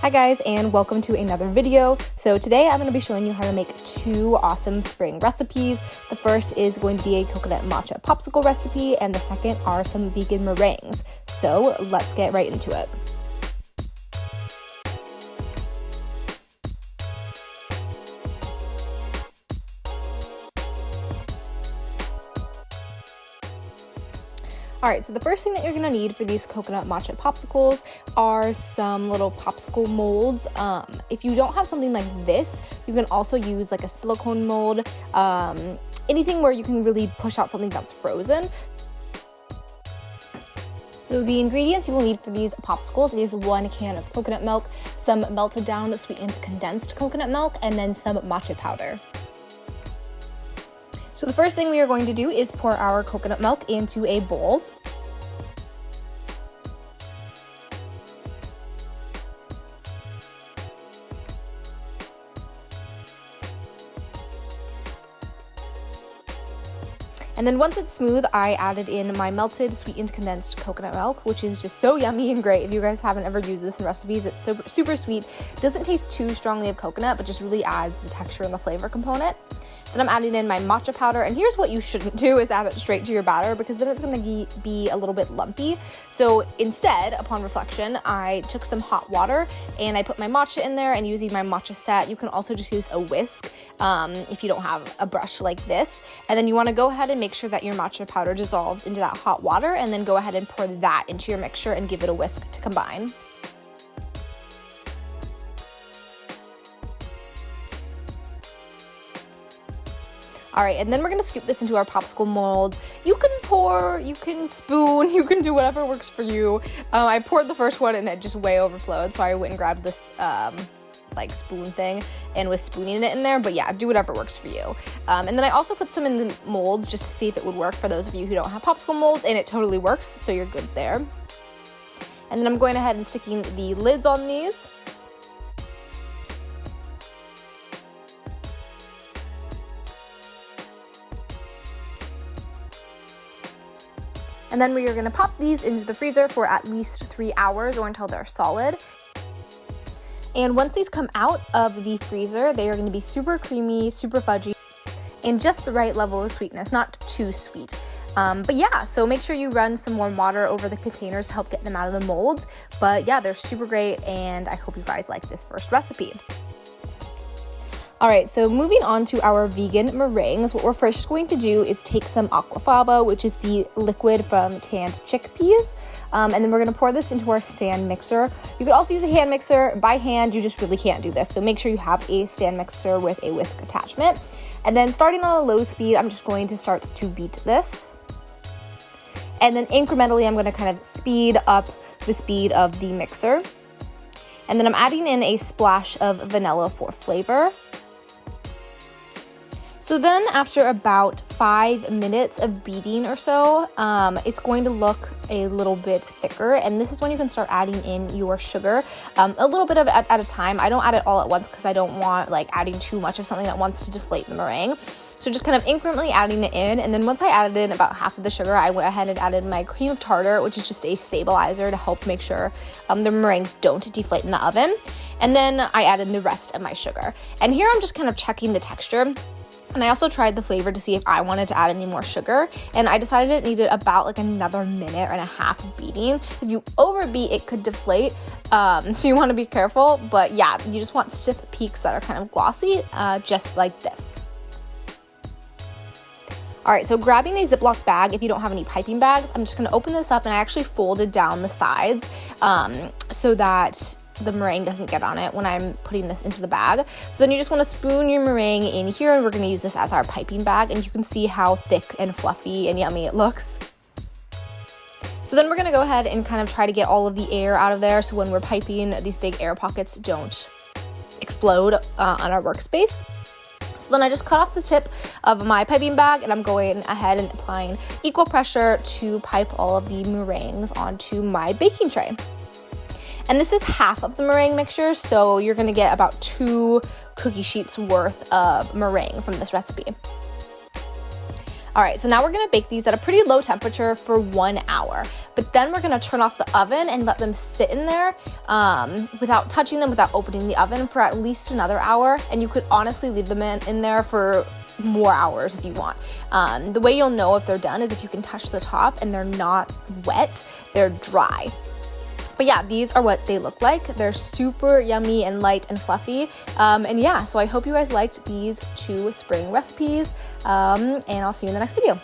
Hi guys, and welcome to another video. So today I'm going to be showing you how to make two awesome spring recipes. The first is going to be a coconut matcha popsicle recipe, and the second are some vegan meringues. So let's get right into it. Alright, so the first thing that you're going to need for these coconut matcha popsicles are some little popsicle molds. If you don't have something like this, you can also use like a silicone mold, anything where you can really push out something that's frozen. So the ingredients you will need for these popsicles is 1 can of coconut milk, some melted down sweetened condensed coconut milk, and then some matcha powder. So the first thing we are going to do is pour our coconut milk into a bowl. And then once it's smooth, I added in my melted sweetened condensed coconut milk, which is just so yummy and great. If you guys haven't ever used this in recipes, it's super sweet. It doesn't taste too strongly of coconut, but just really adds the texture and the flavor component. Then I'm adding in my matcha powder, and here's what you shouldn't do is add it straight to your batter, because then it's going to be a little bit lumpy. So instead, upon reflection, I took some hot water and I put my matcha in there, and using my matcha set, you can also just use a whisk if you don't have a brush like this. And then you want to go ahead and make sure that your matcha powder dissolves into that hot water, and then go ahead and pour that into your mixture and give it a whisk to combine. All right, and then we're gonna scoop this into our popsicle mold. You can pour, you can spoon, you can do whatever works for you. I poured the first one and it just way overflowed, so I went and grabbed this like spoon thing and was spooning it in there, but yeah, do whatever works for you. And then I also put some in the mold just to see if it would work for those of you who don't have popsicle molds, and it totally works, so you're good there. And then I'm going ahead and sticking the lids on these. And then we are going to pop these into the freezer for at least 3 hours or until they're solid. And once these come out of the freezer, they are going to be super creamy, super fudgy, and just the right level of sweetness, not too sweet. But yeah, so make sure you run some warm water over the containers to help get them out of the molds. But yeah, they're super great, and I hope you guys like this first recipe. All right, so moving on to our vegan meringues, what we're first going to do is take some aquafaba, which is the liquid from canned chickpeas, and then we're gonna pour this into our stand mixer. You could also use a hand mixer. By hand, you just really can't do this, so make sure you have a stand mixer with a whisk attachment. And then starting on a low speed, I'm just going to start to beat this. And then incrementally, I'm gonna kind of speed up the speed of the mixer. And then I'm adding in a splash of vanilla for flavor. So then after about 5 minutes of beating or so, it's going to look a little bit thicker, and this is when you can start adding in your sugar, a little bit of it at a time. I don't add it all at once because I don't want like adding too much of something that wants to deflate the meringue. So just kind of incrementally adding it in, and then once I added in about half of the sugar, I went ahead and added my cream of tartar, which is just a stabilizer to help make sure the meringues don't deflate in the oven. And then I added the rest of my sugar. And here I'm just kind of checking the texture. And I also tried the flavor to see if I wanted to add any more sugar, and I decided it needed about like another minute and a half of beating. If you overbeat, it could deflate, so you want to be careful. But yeah, you just want stiff peaks that are kind of glossy, just like this. All right, so grabbing a Ziploc bag, if you don't have any piping bags, I'm just going to open this up, and I actually folded down the sides so that the meringue doesn't get on it when I'm putting this into the bag. So then you just want to spoon your meringue in here, and we're going to use this as our piping bag, and you can see how thick and fluffy and yummy it looks. So then we're going to go ahead and kind of try to get all of the air out of there, so when we're piping, these big air pockets don't explode on our workspace. So then I just cut off the tip of my piping bag, and I'm going ahead and applying equal pressure to pipe all of the meringues onto my baking tray. And this is half of the meringue mixture, so you're gonna get about 2 cookie sheets worth of meringue from this recipe. All right, so now we're gonna bake these at a pretty low temperature for 1 hour. But then we're gonna turn off the oven and let them sit in there without touching them, without opening the oven, for at least another hour. And you could honestly leave them in there for more hours if you want. The way you'll know if they're done is if you can touch the top and they're not wet, they're dry. But yeah, these are what they look like. They're super yummy and light and fluffy. And yeah, so I hope you guys liked these 2 spring recipes. And I'll see you in the next video.